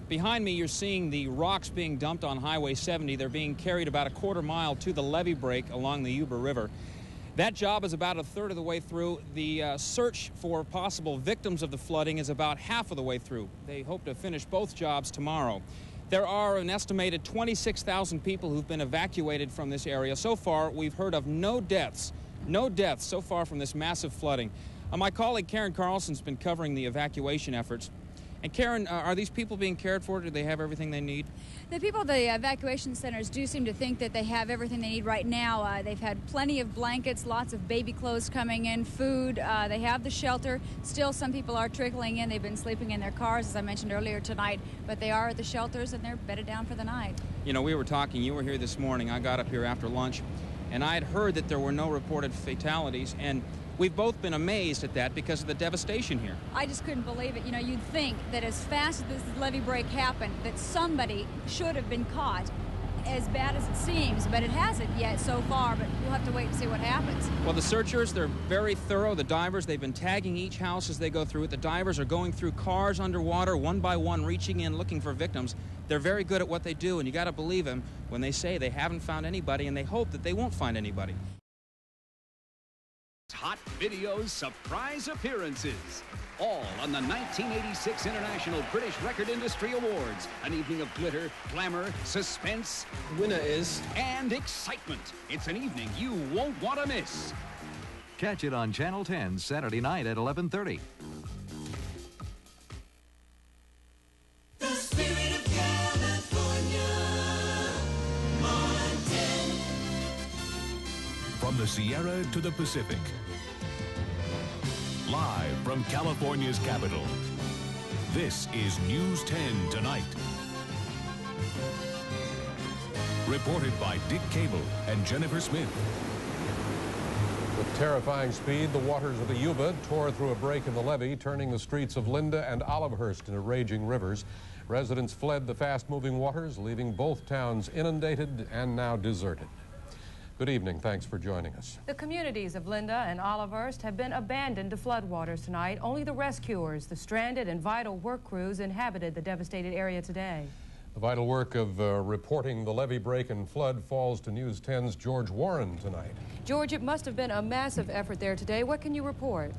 Behind me, you're seeing the rocks being dumped on Highway 70. They're being carried about a quarter mile to the levee break along the Yuba River. That job is about a third of the way through. The search for possible victims of the flooding is about half of the way through. They hope to finish both jobs tomorrow. There are an estimated 26,000 people who've been evacuated from this area. So far, we've heard of no deaths so far from this massive flooding. My colleague Karen Carlsen's been covering the evacuation efforts. And Karen, are these people being cared for? Do they have everything they need? The people at the evacuation centers do seem to think that they have everything they need right now. They've had plenty of blankets, lots of baby clothes coming in, food. They have the shelter. Still, some people are trickling in. They've been sleeping in their cars, as I mentioned earlier tonight, but they are at the shelters and they're bedded down for the night. You know, we were talking, you were here this morning. I got up here after lunch, and I had heard that there were no reported fatalities, and we've both been amazed at that because of the devastation here. I just couldn't believe it. You know, you'd think that as fast as this levee break happened, that somebody should have been caught, as bad as it seems, but it hasn't yet so far, but we'll have to wait and see what happens. Well, the searchers, they're very thorough. The divers, they've been tagging each house as they go through it. The divers are going through cars underwater, one by one, reaching in, looking for victims. They're very good at what they do, and you got to believe them when they say they haven't found anybody, and they hope that they won't find anybody. Hot videos, surprise appearances. All on the 1986 International British Record Industry Awards. An evening of glitter, glamour, suspense. The winner is... and excitement. It's an evening you won't want to miss. Catch it on Channel 10 Saturday night at 11:30. The spirit of California, Montana. From the Sierra to the Pacific. Live from California's capital, this is News 10 Tonight. Reported by Dick Cable and Jennifer Smith. With terrifying speed, the waters of the Yuba tore through a break in the levee, turning the streets of Linda and Olivehurst into raging rivers. Residents fled the fast-moving waters, leaving both towns inundated and now deserted. Good evening. Thanks for joining us. The communities of Linda and Olivehurst have been abandoned to floodwaters tonight. Only the rescuers, the stranded and vital work crews inhabited the devastated area today. The vital work of reporting the levee break and flood falls to News 10's George Warren tonight. George, it must have been a massive effort there today. What can you report?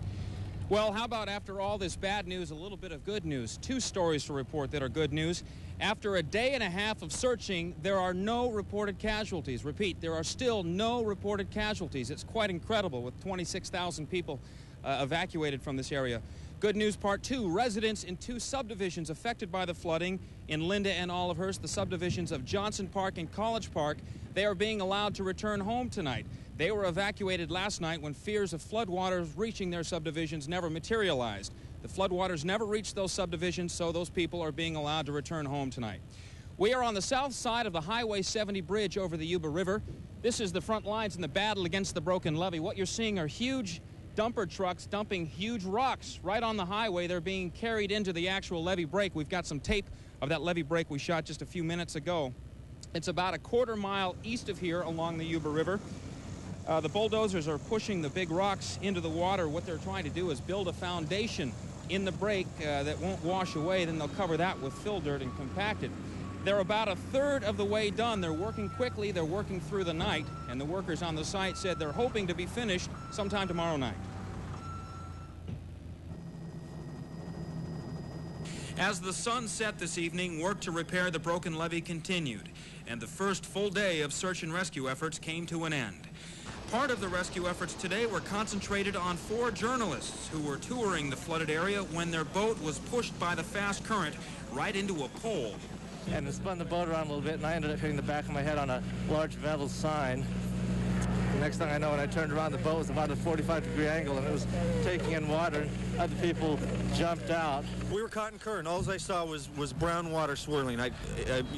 Well, how about after all this bad news, a little bit of good news? Two stories to report that are good news. After a day and a half of searching, there are no reported casualties. Repeat, there are still no reported casualties. It's quite incredible with 26,000 people evacuated from this area. Good news part two, residents in two subdivisions affected by the flooding in Linda and Olivehurst, the subdivisions of Johnson Park and College Park, they are being allowed to return home tonight. They were evacuated last night when fears of floodwaters reaching their subdivisions never materialized. The floodwaters never reached those subdivisions, so those people are being allowed to return home tonight. We are on the south side of the Highway 70 bridge over the Yuba River. This is the front lines in the battle against the broken levee. What you're seeing are huge dumper trucks dumping huge rocks right on the highway. They're being carried into the actual levee break. We've got some tape of that levee break we shot just a few minutes ago. It's about a quarter mile east of here along the Yuba River. The bulldozers are pushing the big rocks into the water. What they're trying to do is build a foundation in the break that won't wash away. Then they'll cover that with fill dirt and compact it. They're about a third of the way done. They're working quickly. They're working through the night. And the workers on the site said they're hoping to be finished sometime tomorrow night. As the sun set this evening, work to repair the broken levee continued, and the first full day of search and rescue efforts came to an end. Part of the rescue efforts today were concentrated on 4 journalists who were touring the flooded area when their boat was pushed by the fast current right into a pole. And it spun the boat around a little bit, and I ended up hitting the back of my head on a large metal sign. The next thing I know, when I turned around, the boat was about a 45-degree angle, and it was taking in water, and other people jumped out. We were caught in current. All I saw was brown water swirling.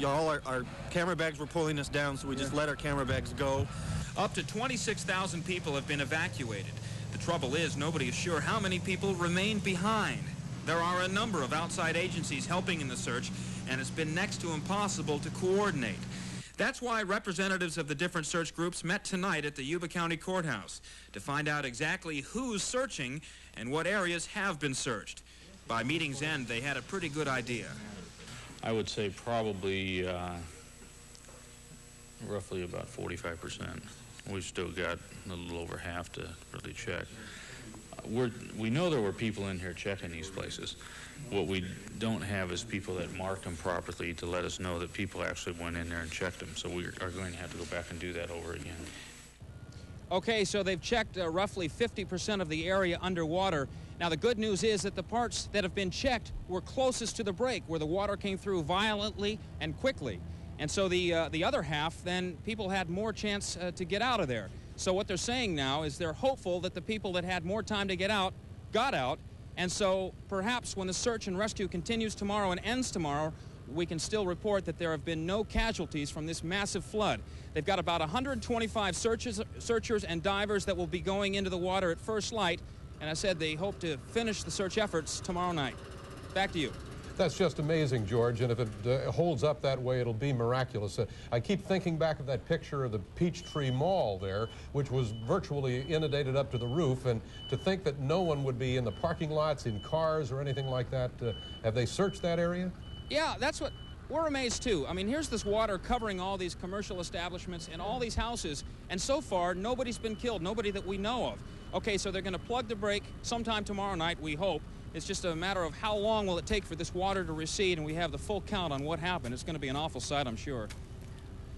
All our camera bags were pulling us down, so we just let our camera bags go. Up to 26,000 people have been evacuated. The trouble is, nobody is sure how many people remain behind. There are a number of outside agencies helping in the search, and it's been next to impossible to coordinate. That's why representatives of the different search groups met tonight at the Yuba County Courthouse to find out exactly who's searching and what areas have been searched. By meeting's end, they had a pretty good idea. I would say probably roughly about 45%. We've still got a little over half to really check. We know there were people in here checking these places. What we don't have is people that marked them properly to let us know that people actually went in there and checked them. So we are going to have to go back and do that over again. Okay, so they've checked roughly 50% of the area underwater. Now, the good news is that the parts that have been checked were closest to the break, where the water came through violently and quickly. And so the other half, then people had more chance to get out of there. So what they're saying now is they're hopeful that the people that had more time to get out got out. And so perhaps when the search and rescue continues tomorrow and ends tomorrow, we can still report that there have been no casualties from this massive flood. They've got about 125 searchers and divers that will be going into the water at first light. And I said they hope to finish the search efforts tomorrow night. Back to you. That's just amazing, George, and if it holds up that way, it'll be miraculous. I keep thinking back of that picture of the Peachtree Mall there, which was virtually inundated up to the roof, and to think that no one would be in the parking lots, in cars, or anything like that. Have they searched that area? Yeah, that's what we're amazed too. I mean, here's this water covering all these commercial establishments and all these houses, and so far, nobody's been killed, nobody that we know of. Okay, so they're going to plug the break sometime tomorrow night, we hope. It's just a matter of how long will it take for this water to recede, and we have the full count on what happened. It's going to be an awful sight, I'm sure.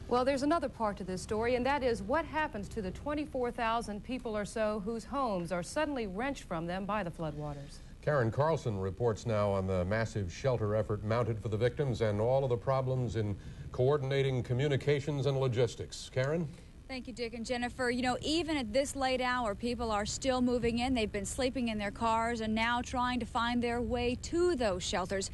Well, there's another part to this story, and that is what happens to the 24,000 people or so whose homes are suddenly wrenched from them by the floodwaters. Karen Carlsen reports now on the massive shelter effort mounted for the victims and all of the problems in coordinating communications and logistics. Karen? Thank you, Dick and Jennifer. You know, even at this late hour, people are still moving in. They've been sleeping in their cars and now trying to find their way to those shelters.